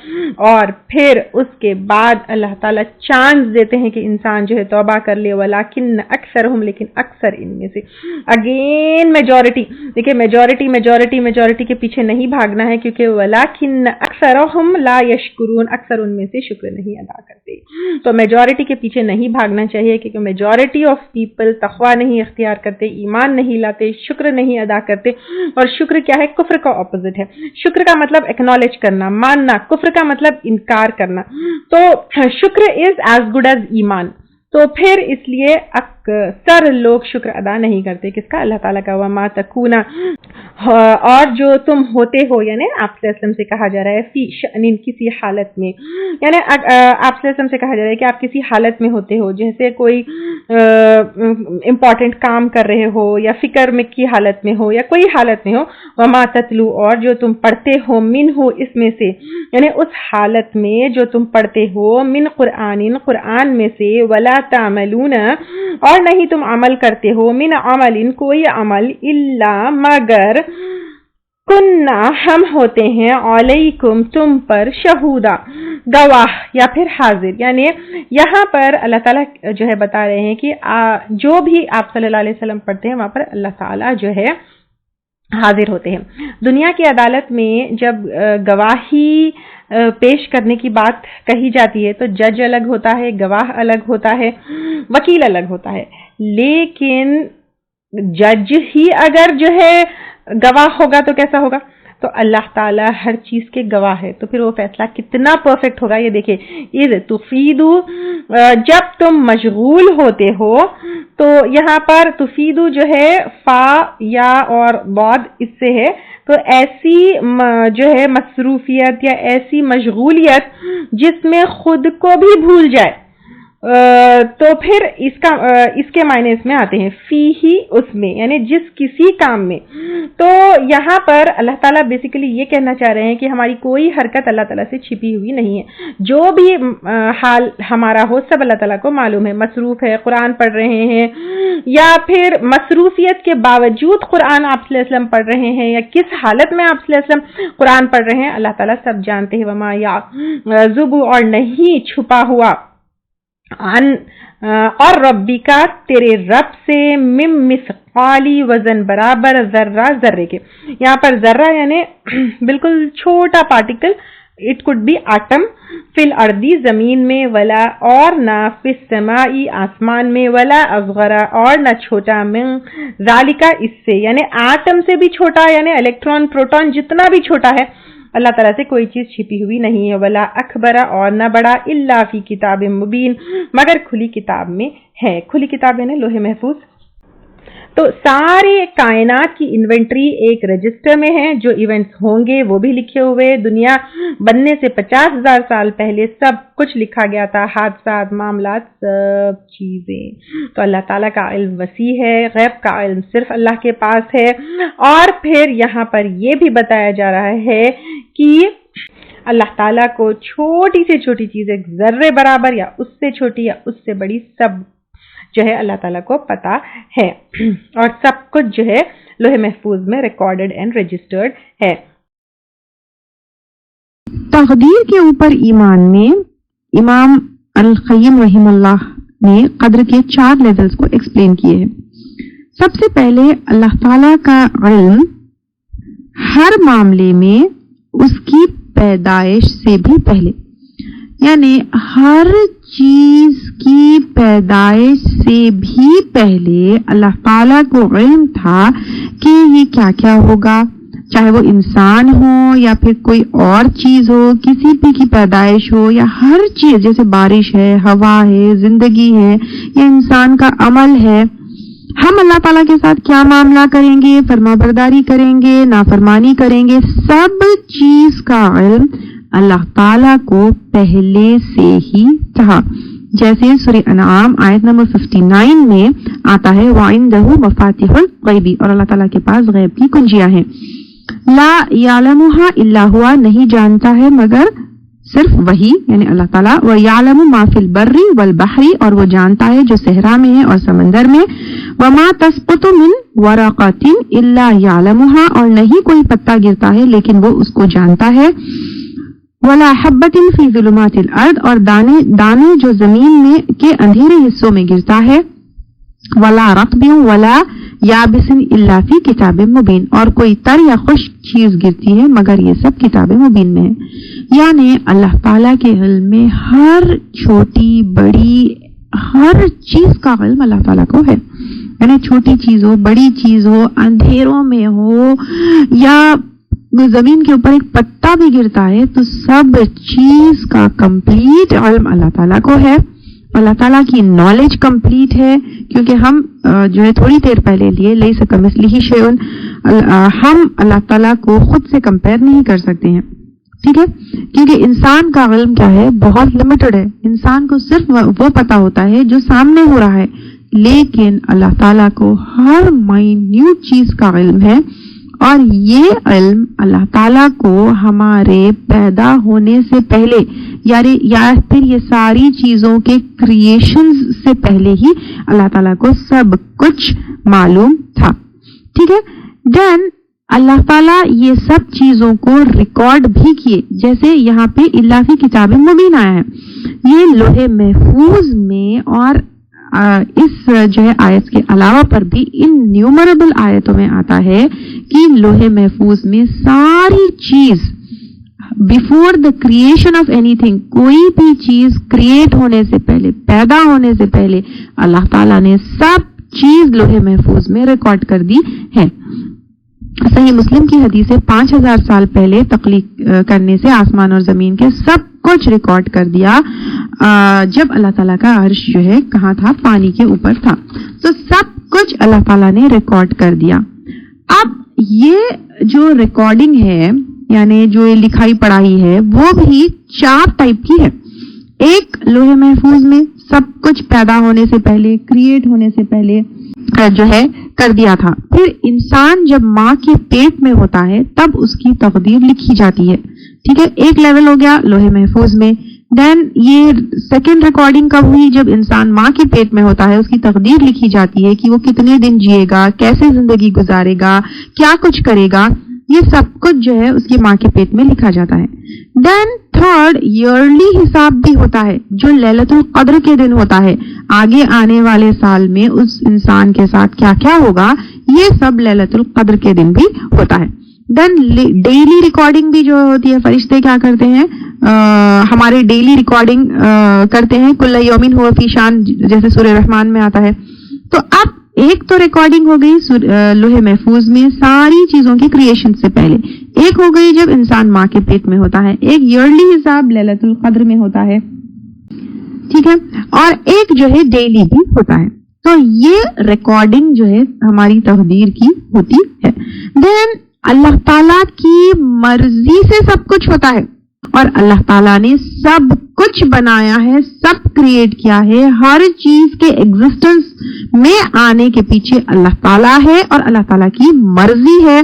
اور پھر اس کے بعد اللہ تعالیٰ چانس دیتے ہیں کہ انسان جو ہے توبہ کر لے. ولیکن اکثرہم, لیکن اکثر ان میں سے, اگین میجورٹی, دیکھیں میجورٹی کے پیچھے نہیں بھاگنا ہے, کیونکہ ولیکن اکثرہم لا یشکرون, اکثر ان میں سے شکر نہیں ادا کرتے. تو میجورٹی کے پیچھے نہیں بھاگنا چاہیے, کیونکہ میجورٹی آف پیپل تقویٰ نہیں اختیار کرتے, ایمان نہیں لاتے, شکر نہیں ادا کرتے. اور شکر کیا ہے؟ کفر کا اپوزٹ ہے. شکر کا مطلب ایکنالج کرنا, ماننا, کفر کا مطلب انکار کرنا. تو شکر از ایز گڈ ایز ایمان. تو پھر اس لیے اکثر لوگ شکر ادا نہیں کرتے. کس کا؟ اللہ تعالیٰ کا. وما تکونا, اور جو تم ہوتے ہو, یعنی آپ صلی اللہ علیہ وسلم سے کہا جا رہا ہے, فی شأن, کسی حالت میں, یعنی آپ صلی اللہ علیہ وسلم سے کہا جا رہا ہے کہ آپ کسی حالت میں ہوتے ہو, جیسے کوئی امپورٹنٹ کام کر رہے ہو, یا فکر میں کی حالت میں ہو, یا کوئی حالت میں ہو. وما تتلو, اور جو تم پڑھتے ہو, من ہو, اس میں سے, یعنی اس حالت میں جو تم پڑھتے ہو, من قرآن, قرآن میں سے, ولا تعملون, اور نہیں تم عمل کرتے ہو, من عمل, کوئی عمل, الا, مگر, کننا, ہم ہوتے ہیں, علیکم, تم پر, شہودا, گواہ, یا پھر حاضر. یعنی یہاں پر اللہ تعالیٰ جو ہے بتا رہے ہیں کہ جو بھی آپ صلی اللہ علیہ وسلم پڑھتے ہیں وہاں پر اللہ تعالیٰ جو ہے حاضر ہوتے ہیں۔ دنیا کی عدالت میں جب گواہی پیش کرنے کی بات کہی جاتی ہے تو جج الگ ہوتا ہے، گواہ الگ ہوتا ہے، وکیل الگ ہوتا ہے، لیکن جج ہی اگر جو ہے گواہ ہوگا تو کیسا ہوگا؟ تو اللہ تعالیٰ ہر چیز کے گواہ ہے، تو پھر وہ فیصلہ کتنا پرفیکٹ ہوگا۔ یہ دیکھیں، اذ تفیدو، جب تم مشغول ہوتے ہو، تو یہاں پر تفیدو جو ہے فا یا اور بعد اس سے ہے، تو ایسی جو ہے مصروفیت یا ایسی مشغولیت جس میں خود کو بھی بھول جائے، تو پھر اس کے معنی اس میں آتے ہیں فی ہی، اس میں، یعنی جس کسی کام میں۔ تو یہاں پر اللہ تعالیٰ بیسیکلی یہ کہنا چاہ رہے ہیں کہ ہماری کوئی حرکت اللہ تعالیٰ سے چھپی ہوئی نہیں ہے، جو بھی حال ہمارا ہو سب اللہ تعالیٰ کو معلوم ہے۔ مصروف ہے، قرآن پڑھ رہے ہیں، یا پھر مصروفیت کے باوجود قرآن آپ صلی اللہ علیہ وسلم پڑھ رہے ہیں، یا کس حالت میں آپ صلی اللہ علیہ وسلم قرآن پڑھ رہے ہیں، اللہ تعالیٰ سب جانتے ہیں۔ وما یعزب، اور نہیں چھپا ہوا، اور ربی کا، تیرے رب سے، مم مثقالی، وزن برابر، ذرہ، ذرے کے۔ یہاں پر ذرہ یعنی بالکل چھوٹا particle, it could be atom, فی الارض، زمین میں، ولا، اور نہ، فی السماء، آسمان میں، ولا اصغر، اور نہ چھوٹا، من ذالک، اس سے، یعنی ایٹم سے بھی چھوٹا، یعنی الیکٹران، پروٹون جتنا بھی چھوٹا ہے، اللہ تعالیٰ سے کوئی چیز چھپی ہوئی نہیں ہے۔ ولا اکبر، اور نہ بڑا، الا فی کتاب مبین، مگر کھلی کتاب میں ہے۔ کھلی کتاب ہے نا لوح محفوظ۔ تو سارے کائنات کی انوینٹری ایک رجسٹر میں ہے، جو ایونٹس ہوں گے وہ بھی لکھے ہوئے۔ دنیا بننے سے 50,000 سال پہلے سب کچھ لکھا گیا تھا، حادثات، معاملات، سب چیزیں۔ تو اللہ تعالیٰ کا علم وسیع ہے، غیب کا علم صرف اللہ کے پاس ہے۔ اور پھر یہاں پر یہ بھی بتایا جا رہا ہے کہ اللہ تعالیٰ کو چھوٹی سے چھوٹی چیز، ایک ذرے برابر یا اس سے چھوٹی یا اس سے بڑی، سب جو ہے اللہ تعالیٰ کو پتا ہے، اور سب کچھ جو ہے لوح محفوظ میں ریکارڈڈ اینڈ رجسٹرڈ ہے۔ تقدیر کے اوپر ایمان میں امام القیم رحم اللہ نے قدر کے 4 لیولز کو ایکسپلین کیے ہیں۔ سب سے پہلے اللہ تعالیٰ کا علم ہر معاملے میں اس کی پیدائش سے بھی پہلے، یعنی ہر چیز کی پیدائش سے بھی پہلے اللہ تعالیٰ کو علم تھا کہ یہ کیا کیا ہوگا، چاہے وہ انسان ہو یا پھر کوئی اور چیز ہو، کسی بھی کی پیدائش ہو، یا ہر چیز جیسے بارش ہے، ہوا ہے، زندگی ہے، یا انسان کا عمل ہے، ہم اللہ تعالیٰ کے ساتھ کیا معاملہ کریں گے، فرما برداری کریں گے، نافرمانی کریں گے، سب چیز کا علم اللہ تعالیٰ کو پہلے سے ہی تھا۔ جیسے سورہ انعام آیت نمبر 59 میں آتا ہے وَعِندَهُ مَفَاتِحُ الْغَيْبِ، اور اللہ تعالیٰ کے پاس غیب کی کنجیاں ہیں۔ لا يَعْلَمُهَا إِلَّا هُوَ، نہیں جانتا ہے مگر صرف وہی، یعنی اللہ تعالیٰ۔ وَيَعْلَمُ مَا فِي الْبَرِّ وَالْبَحْرِ، اور وہ جانتا ہے جو صحرا میں ہے اور سمندر میں۔ وَمَا تَسْقُطُ مِنْ وَرَقَةٍ إِلَّا يَعْلَمُهَا، اور نہیں کوئی پتا گرتا ہے لیکن وہ اس کو جانتا ہے۔ وَلَا حَبَّةٍ فِي ظُلُمَاتِ الْأَرْضِ، اور دانے جو زمین میں کے اندھیرے حصوں میں گرتا ہے۔ وَلَا رَطْبٍ وَلَا يَابِسٍ إِلَّا فِي كِتَابٍ مُبِينٍ، اور کوئی تر یا خشک چیز گرتی ہے مگر یہ سب کتاب مبین میں ہے۔ یعنی اللہ تعالیٰ کے علم میں ہر چھوٹی بڑی ہر چیز کا علم اللہ تعالیٰ کو ہے، یعنی چھوٹی چیز ہو، بڑی چیز ہو، اندھیروں میں ہو، یا زمین کے اوپر ایک پتا بھی گرتا ہے، تو سب چیز کا کمپلیٹ علم اللہ تعالیٰ کو ہے۔ اللہ تعالیٰ کی نالج کمپلیٹ ہے، کیونکہ ہم جو ہے تھوڑی دیر پہلے لیے لیس کمثلہ شیء، ہم اللہ تعالیٰ کو خود سے کمپیئر نہیں کر سکتے ہیں، ٹھیک ہے، کیونکہ انسان کا علم کیا ہے، بہت لمیٹڈ ہے۔ انسان کو صرف وہ پتا ہوتا ہے جو سامنے ہو رہا ہے، لیکن اللہ تعالیٰ کو ہر مائنیوٹ چیز کا علم ہے، اور یہ علم اللہ تعالیٰ کو ہمارے پیدا ہونے سے پہلے یا پھر یہ ساری چیزوں کے کریشن سے پہلے ہی اللہ تعالیٰ کو سب کچھ معلوم تھا، ٹھیک ہے۔ دین اللہ تعالیٰ یہ سب چیزوں کو ریکارڈ بھی کیے، جیسے یہاں پہ الا فی کتاب مبین آیا ہے، یہ لوح محفوظ میں اور اس جو ہے آیت کے علاوہ پر بھی ان نیومریبل آیتوں میں آتا ہے کہ لوح محفوظ میں ساری چیز before the creation of any thing, کوئی بھی چیز کریٹ ہونے سے پہلے، پیدا ہونے سے پہلے اللہ تعالیٰ نے سب چیز لوح محفوظ میں ریکارڈ کر دی ہے۔ صحیح مسلم کی حدیث ہے 5000 سال پہلے تخلیق کرنے سے آسمان اور زمین کے سب کچھ ریکارڈ کر دیا، جب اللہ تعالیٰ کا عرش جو ہے کہاں تھا؟ پانی کے اوپر تھا، تو سب کچھ اللہ تعالیٰ نے ریکارڈ کر دیا۔ اب یہ جو ریکارڈنگ ہے، یعنی جو لکھائی پڑھائی ہے، وہ بھی 4 ٹائپ کی ہے۔ ایک لوح محفوظ میں سب کچھ پیدا ہونے سے پہلے، کریٹ ہونے سے پہلے جو ہے کر دیا تھا۔ پھر انسان جب ماں کے پیٹ میں ہوتا ہے تب اس کی تقدیر لکھی جاتی ہے، ٹھیک ہے، ایک لیول ہو گیا لوح محفوظ میں۔ دین یہ سیکنڈ ریکارڈنگ کب ہوئی؟ جب انسان ماں کے پیٹ میں ہوتا ہے، اس کی تقدیر لکھی جاتی ہے کہ وہ کتنے دن جیے گا، کیسے زندگی گزارے گا، کیا کچھ کرے گا، یہ سب کچھ جو ہے اس کی ماں کے پیٹ میں لکھا جاتا ہے۔ دین تھرڈ ایئرلی حساب بھی ہوتا ہے، جو لیلۃ القدر کے دن ہوتا ہے، آگے آنے والے سال میں اس انسان کے ساتھ کیا کیا ہوگا، یہ سب لیلۃ القدر کے دن بھی ہوتا ہے۔ دین ڈیلی ریکارڈنگ بھی جو ہوتی ہے، فرشتے کیا کرتے ہیں؟ ہمارے ڈیلی ریکارڈنگ کرتے ہیں، کل یومن ہوا فی شان، جیسے سورہ رحمان میں آتا ہے۔ تو اب ایک تو ریکارڈنگ ہو گئی لوح محفوظ میں ساری چیزوں کی کریشن سے پہلے، ایک ہو گئی جب انسان ماں کے پیٹ میں ہوتا ہے، ایک ایئرلی حساب لیلۃ القدر میں ہوتا ہے، ٹھیک ہے، اور ایک جو ہے ڈیلی بھی ہوتا ہے۔ تو یہ ریکارڈنگ جو ہے ہماری تقدیر کی ہوتی ہے۔ دین اللہ تعالیٰ کی مرضی سے سب کچھ ہوتا ہے، اور اللہ تعالیٰ نے سب کچھ بنایا ہے، سب کریٹ کیا ہے، ہر چیز کے ایگزسٹنس میں آنے کے پیچھے اللہ تعالیٰ ہے اور اللہ تعالیٰ کی مرضی ہے۔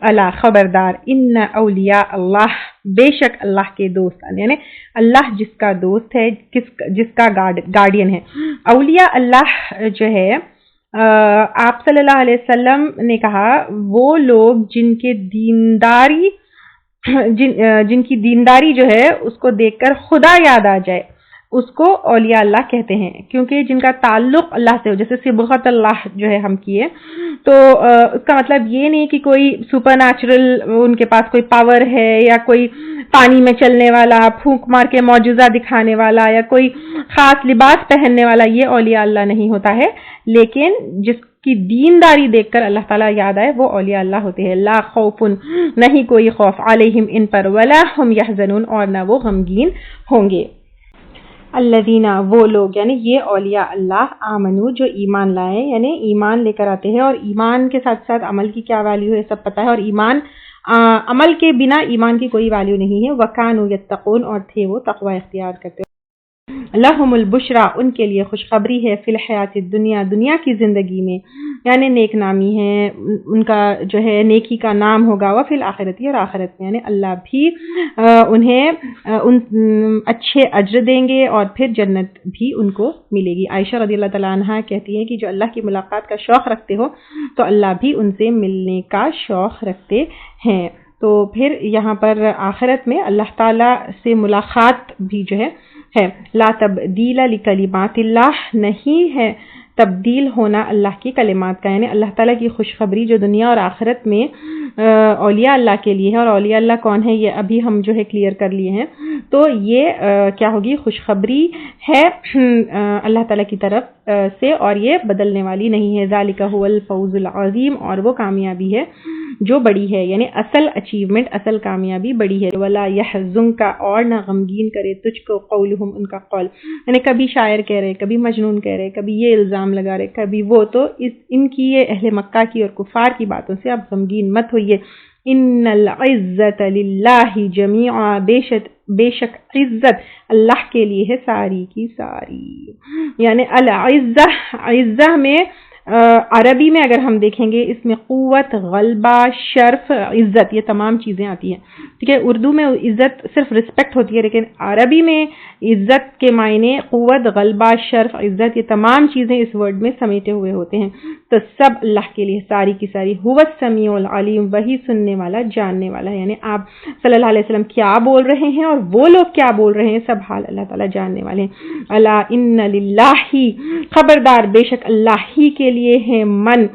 اللہ خبردار، ان اولیاء اللہ، بے شک اللہ کے دوست، یعنی اللہ جس کا دوست ہے، جس کا گارڈین ہے۔ اولیاء اللہ جو ہے، آپ صلی اللہ علیہ وسلم نے کہا وہ لوگ جن کی دینداری جو ہے اس کو دیکھ کر خدا یاد آ جائے، اس کو اولیاء اللہ کہتے ہیں، کیونکہ جن کا تعلق اللہ سے ہو، جیسے صبغت اللہ جو ہے ہم کیے، تو اس کا مطلب یہ نہیں کہ کوئی سپر نیچرل ان کے پاس کوئی پاور ہے، یا کوئی پانی میں چلنے والا، پھونک مار کے معجزہ دکھانے والا، یا کوئی خاص لباس پہننے والا، یہ اولیاء اللہ نہیں ہوتا ہے، لیکن جس کی دینداری دیکھ کر اللہ تعالیٰ یاد آئے وہ اولیاء اللہ ہوتے ہیں۔ لا خوف، نہیں کوئی خوف، علیہم ان پر، ولا ہم یحزنون، اور نہ وہ غمگین ہوں گے۔ الذین، وہ لوگ، یعنی یہ اولیاء اللہ، آمنو، جو ایمان لائے، یعنی ایمان لے کر آتے ہیں، اور ایمان کے ساتھ ساتھ عمل کی کیا ویلیو ہے سب پتہ ہے، اور ایمان عمل کے بنا ایمان کی کوئی ویلیو نہیں ہے۔ وکانوا یتقون، اور تھے وہ تقوی اختیار کرتے۔ لہم البشرا، ان کے لیے خوشخبری ہے، فی الحیات الدنیا، دنیا کی زندگی میں، یعنی نیک نامی ہے، ان کا جو ہے نیکی کا نام ہوگا، وفی الآخرت، اور آخرت میں، یعنی اللہ بھی انہیں اچھے اجر دیں گے، اور پھر جنت بھی ان کو ملے گی۔ عائشہ رضی اللہ تعالیٰ عنہ کہتی ہیں کہ جو اللہ کی ملاقات کا شوق رکھتے ہو تو اللہ بھی ان سے ملنے کا شوق رکھتے ہیں۔ تو پھر یہاں پر آخرت میں اللہ تعالیٰ سے ملاقات بھی جو ہے لا تبدیل لکلمات اللہ، نہیں ہے تبدیل ہونا اللہ کی کلمات کا، یعنی اللہ تعالیٰ کی خوشخبری جو دنیا اور آخرت میں اولیاء اللہ کے لیے ہے، اور اولیاء اللہ کون ہے یہ ابھی ہم جو ہے کلیئر کر لیے ہیں، تو یہ کیا ہوگی؟ خوشخبری ہے اللہ تعالیٰ کی طرف سے، اور یہ بدلنے والی نہیں ہے۔ ذالک هو الفوز العظیم، اور وہ کامیابی ہے جو بڑی ہے، یعنی اصل اچیومنٹ، اصل کامیابی بڑی ہے۔ ولا یحزنک، اور نہ غمگین کرے تجھ کو، قولہم، ان کا قول، یعنی کبھی شاعر کہہ رہے، کبھی مجنون کہہ رہے، کبھی یہ الزام لگا رہے، کبھی وہ، تو ان کی یہ اہل مکہ کی اور کفار کی باتوں سے اب غمگین مت ہوئیے۔ ان العزت للہ جمیعا، بے شک عزت اللہ کے لیے ہے ساری کی ساری، یعنی العزہ، عزہ میں عربی میں اگر ہم دیکھیں گے اس میں قوت، غلبہ، شرف، عزت، یہ تمام چیزیں آتی ہیں، ٹھیک ہے۔ اردو میں عزت صرف رسپیکٹ ہوتی ہے، لیکن عربی میں عزت کے معنی قوت، غلبہ، شرف، عزت، یہ تمام چیزیں اس ورڈ میں سمیٹے ہوئے ہوتے ہیں۔ تو سب اللہ کے لیے ساری کی ساری. هو السمیع العلیم, وہی سننے والا جاننے والا ہے. یعنی آپ صلی اللہ علیہ وسلم کیا بول رہے ہیں اور وہ لوگ کیا بول رہے ہیں, سب حال اللہ تعالیٰ جاننے والے ہیں. الا ان للہ, خبردار بے شک اللہ ہی کے لیے ہے من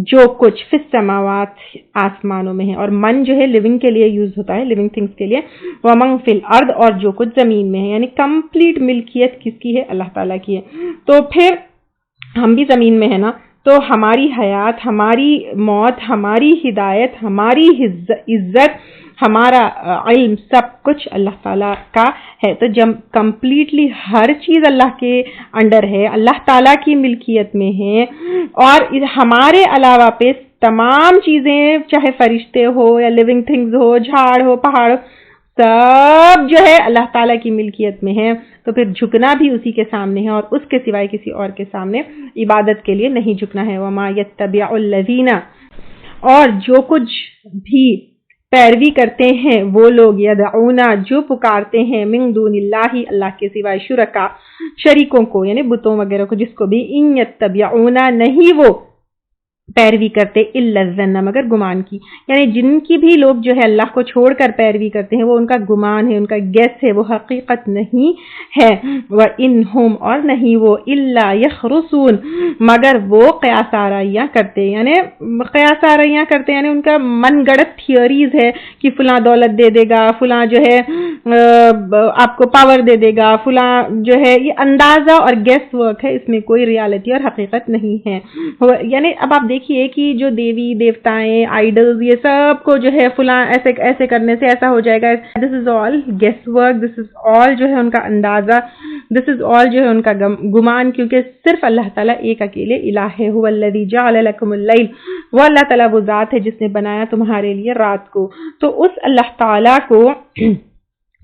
جو کچھ فی السماوات آسمانوں میں ہے, اور من جو ہے لیونگ کے لیے یوز ہوتا ہے, لیونگ تھنگس کے لیے, ومن فی الارض, اور جو کچھ زمین میں ہے. یعنی کمپلیٹ ملکیت کس کی ہے, اللہ تعالیٰ کی ہے. تو پھر ہم بھی زمین میں ہے نا, تو ہماری حیات, ہماری موت, ہماری ہدایت, ہماری عزت, ہمارا علم, سب کچھ اللہ تعالیٰ کا ہے. تو جب کمپلیٹلی ہر چیز اللہ کے انڈر ہے, اللہ تعالیٰ کی ملکیت میں ہے, اور ہمارے علاوہ پہ تمام چیزیں, چاہے فرشتے ہو یا لیونگ تھنگز ہو, جھاڑ ہو, پہاڑ ہو, سب جو ہے اللہ تعالیٰ کی ملکیت میں ہے. تو پھر جھکنا بھی اسی کے سامنے ہے, اور اس کے سوائے کسی اور کے سامنے عبادت کے لیے نہیں جھکنا ہے. وما یتبع الذین, اور جو کچھ بھی پیروی کرتے ہیں وہ لوگ, یدعونا, جو پکارتے ہیں, من دون اللہ, اللہ کے سوائے, شرکا, شریکوں کو, یعنی بتوں وغیرہ کو, جس کو بھی, ان یتبعونا, نہیں وہ پیروی کرتے, الا الظن, مگر گمان کی. یعنی جن کی بھی لوگ جو ہے اللہ کو چھوڑ کر پیروی کرتے ہیں, وہ ان کا گمان ہے, ان کا گیس ہے, وہ حقیقت نہیں ہے. وَإِنْهُمْ, اور نہیں وہ, الا یخرصون, مگر وہ قیاس آرائیاں کرتے. یعنی قیاس آرائیاں کرتے, یعنی ان کا من گڑت تھیوریز ہے کہ فلاں دولت دے دے گا, فلاں جو ہے آپ کو پاور دے دے گا, فلاں جو ہے, یہ اندازہ اور گیس ورک ہے, اس میں کوئی ریالٹی اور حقیقت نہیں ہے. یعنی اب آپ دیکھیے کہ جو دیوی دیوتائیں, آئیڈلز, یہ سب کو جو ہے فلاں ایسے کرنے سے ایسا ہو جائے گا, دس از آل گیس ورک, دس از آل جو ہے ان کا اندازہ, دس از آل جو ہے ان کا گمان, کیونکہ صرف اللہ تعالیٰ ایک اکیلے الہ ہے. هو الذی جعل لکم اللیل, وہ اللہ تعالیٰ وہ ذات ہے جس نے بنایا تمہارے لیے رات کو. تو اس اللہ تعالیٰ کو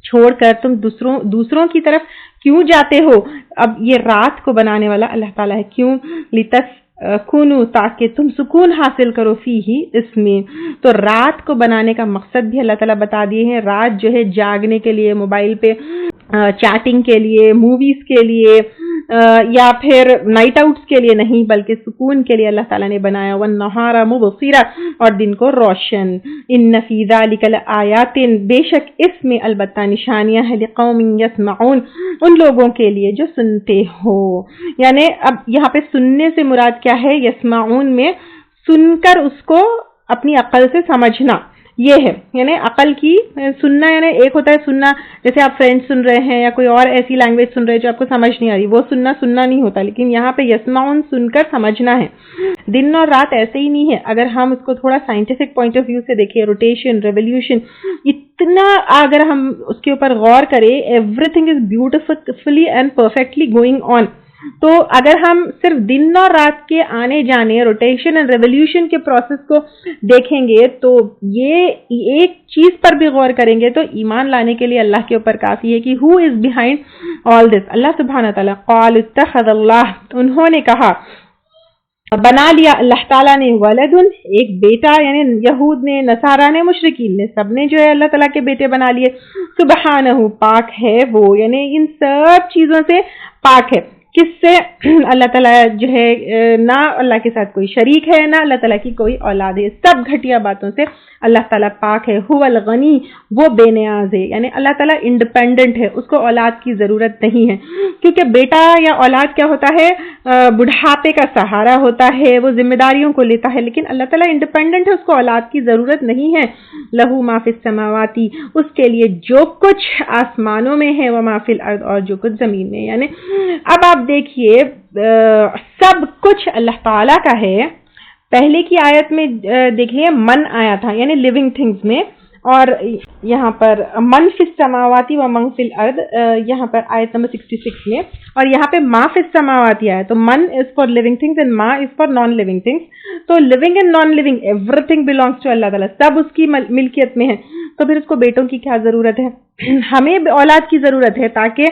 چھوڑ کر تم دوسروں کی طرف کیوں جاتے ہو؟ اب یہ رات کو بنانے والا اللہ تعالیٰ ہے. کیوں؟ لتسکنوا, تاکہ تم سکون حاصل کرو, فی ہی, اس میں. تو رات کو بنانے کا مقصد بھی اللہ تعالیٰ بتا دیے ہیں. رات جو ہے جاگنے کے لیے, موبائل پہ چیٹنگ کے لیے, موویز کے لیے, یا پھر نائٹ آؤٹس کے لیے نہیں, بلکہ سکون کے لیے اللہ تعالیٰ نے بنایا. والنہار مبصرا, اور دن کو روشن. ان فی ذلک لآیات, بے شک اس میں البتہ نشانیاں ہیں, لقوم یسمعون, ان لوگوں کے لیے جو سنتے ہو. یعنی اب یہاں پہ سننے سے مراد کیا ہے؟ یسمعون میں سن کر اس کو اپنی عقل سے سمجھنا, یہ ہے. یعنی عقل کی سننا, یعنی ایک ہوتا ہے سننا, جیسے آپ فرینڈ سن رہے ہیں یا کوئی اور ایسی لینگویج سن رہے ہیں جو آپ کو سمجھ نہیں آ رہی, وہ سننا نہیں ہوتا. لیکن یہاں پہ یسمعون سن کر سمجھنا ہے. دن اور رات ایسے ہی نہیں ہے. اگر ہم اس کو تھوڑا سائنٹیفک پوائنٹ آف ویو سے دیکھیں, روٹیشن, ریولیوشن, اتنا اگر ہم اس کے اوپر غور کریں, every thing is beautifully and perfectly going on. تو اگر ہم صرف دن اور رات کے آنے جانے, روٹیشن اینڈ ریولیوشن کے پروسیس کو دیکھیں گے, تو یہ ایک چیز پر بھی غور کریں گے, تو ایمان لانے کے لیے اللہ کے اوپر کافی ہے کہ ہو از بیہائنڈ آل دس, اللہ سبحانہ تعالیٰ. قال اتخذ اللہ, انہوں نے کہا, بنا لیا اللہ تعالیٰ نے, ولدن, ایک بیٹا. یعنی یہود نے, نصارا نے, مشرکین نے, سب نے جو ہے اللہ تعالیٰ کے بیٹے بنا لیے. سبحانہ, پاک ہے وہ, یعنی ان سب چیزوں سے پاک ہے. کس سے؟ اللہ تعالیٰ جو ہے, نہ اللہ کے ساتھ کوئی شریک ہے, نہ اللہ تعالیٰ کی کوئی اولاد ہے, سب گھٹیا باتوں سے اللہ تعالیٰ پاک ہے. هو الغنی, وہ بے نیاز ہے. یعنی اللہ تعالیٰ انڈیپینڈنٹ ہے, اس کو اولاد کی ضرورت نہیں ہے, کیونکہ بیٹا یا اولاد کیا ہوتا ہے؟ بڑھاپے کا سہارا ہوتا ہے, وہ ذمہ داریوں کو لیتا ہے. لیکن اللہ تعالیٰ انڈیپینڈنٹ ہے, اس کو اولاد کی ضرورت نہیں ہے. لہو ما فی السماواتی, اس کے لیے جو کچھ آسمانوں میں ہے, وما فی الارض, اور جو کچھ زمین میں. یعنی اب آپ دیکھیے, سب کچھ اللہ تعالیٰ کا ہے. پہلے کی آیت میں دیکھیے من آیا تھا, یعنی لیونگ تھنگز میں, اور یہاں پر من فی السماواتی و من فی الارض, یہاں پر آیت نمبر 66 میں, اور یہاں پہ ما فی السماواتی آیا. تو من is for living things and ما is for non living things. تو living and non living, everything belongs to اللہ تعالیٰ, سب اس کی ملکیت میں ہے. تو پھر اس کو بیٹوں کی کیا ضرورت ہے؟ ہمیں اولاد کی ضرورت ہے تاکہ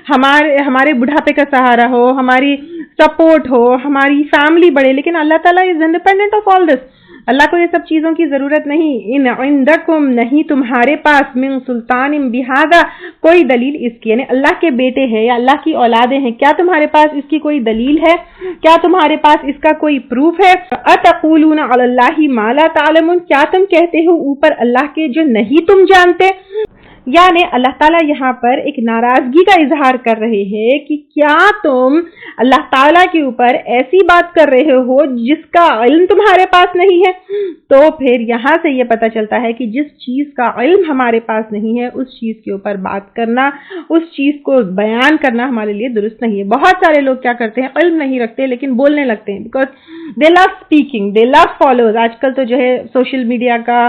ہمارے بڑھاپے کا سہارا ہو, ہماری سپورٹ ہو, ہماری فیملی بڑھے. لیکن اللہ تعالیٰ از انڈیپینڈنٹ آف آل دس. اللہ کو یہ سب چیزوں کی ضرورت نہیں. ان عندکم نہیں تمہارے پاس من سلطان بہذا کوئی دلیل اس کی، یعنی اللہ کے بیٹے ہیں یا اللہ کی اولادیں ہیں، کیا تمہارے پاس اس کی کوئی دلیل ہے؟ کیا تمہارے پاس اس کا کوئی پروف ہے؟ اتقولون علی اللہ ما لا تعلمون، کیا تم کہتے ہو اوپر اللہ کے جو نہیں تم جانتے؟ یعنی اللہ تعالیٰ یہاں پر ایک ناراضگی کا اظہار کر رہے ہیں کہ کیا تم اللہ تعالیٰ کے اوپر ایسی بات کر رہے ہو جس کا علم تمہارے پاس نہیں ہے. تو پھر یہاں سے یہ پتہ چلتا ہے کہ جس چیز کا علم ہمارے پاس نہیں ہے اس چیز کے اوپر بات کرنا، اس چیز کو بیان کرنا ہمارے لیے درست نہیں ہے. بہت سارے لوگ کیا کرتے ہیں، علم نہیں رکھتے لیکن بولنے لگتے ہیں، because they love speaking, they love follows. آج کل تو جو ہے سوشل میڈیا کا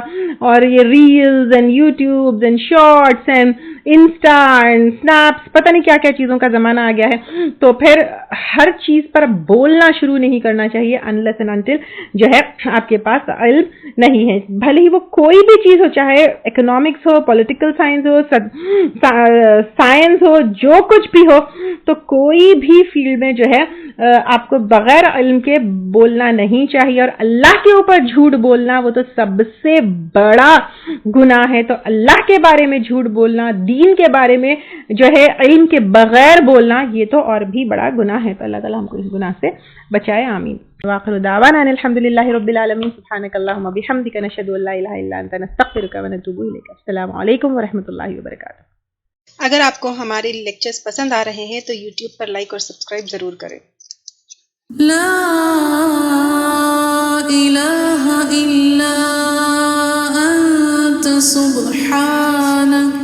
اور یہ reels and YouTube and shorts and insta and snaps, پتہ نہیں کیا کیا چیزوں کا زمانہ آ گیا ہے. تو پھر ہر چیز پر بولنا شروع نہیں کرنا چاہیے unless and until جو ہے آپ کے پاس علم نہیں ہے. بھلے ہی وہ کوئی بھی چیز ہو، چاہے اکنامکس ہو، پولیٹیکل سائنس ہو، سائنس ہو، جو کچھ بھی ہو، تو کوئی بھی فیلڈ میں جو ہے آپ کو بغیر علم کے بولنا نہیں چاہیے. اور اللہ کے اوپر جھوٹ بولنا وہ تو سب سے بڑا گناہ ہے. تو اللہ کے بارے میں جھوٹ بولنا، دین کے بارے میں جو ہے علم کے بغیر بولنا، یہ تو اور بھی بڑا گناہ ہے. تو اللہ تعالیٰ ہم کو اس گناہ سے بچائے، آمین. واخر دعوانا ان الحمدللہ رب العالمین. سبحانک اللہم وبحمدک، نشہد ان لا الہ الا انت، نستغفرک ونتوب الیک. السلام علیکم ورحمۃ اللہ وبرکاتہ. اگر آپ کو ہمارے لیکچرز پسند آ رہے ہیں تو یوٹیوب پر لائک اور سبسکرائب ضرور کریں. لا الہ الا انت سبحانک